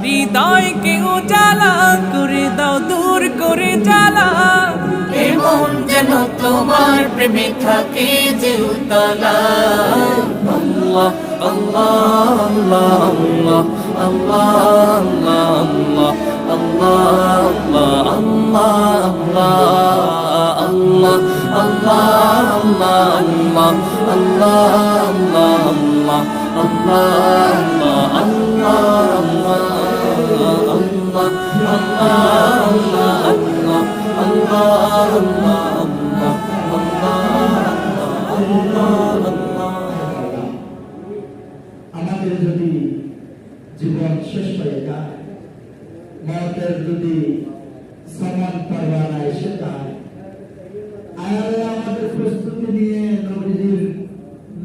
হৃদয়কে উজালা করে দাও, দূর করে জ্বালা। এমন যেন তোমার প্রেমে থাকে যে উতলা। আল্লাহ আল্লাহ আল্লাহ আল্লাহ আল্লাহ আল্লাহ আল্লাহ আল্লাহ আল্লাহ আমাদের যদি জীবন শেষ হয়ে যায়, মতের যদি সমান পরওয়ানা এসে যায়, আল্লাহ আমাদের প্রস্তুতি নিয়ে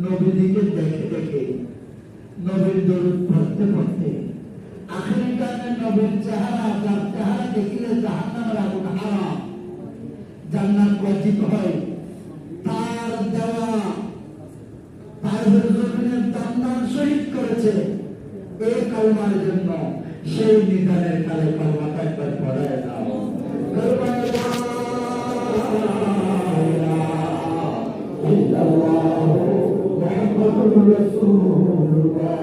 নবীজিকে দেখে দেখে নবীর দরুদ পড়তে পড়তে আখেরি কালে নবীর চেহারা, যার চেহারা দেখিলে জাহান্নামের আগুন হারাম, জান্নাত ওয়াজিব হয়, তার দেওয়া তার জমিনের দান শহীদ করেছে এই কালমার জন্য। সেই নিদানের কালে কালমাটা একবার পড়ায় দাও। মুহাম্মাদুর রাসূলুল্লাহ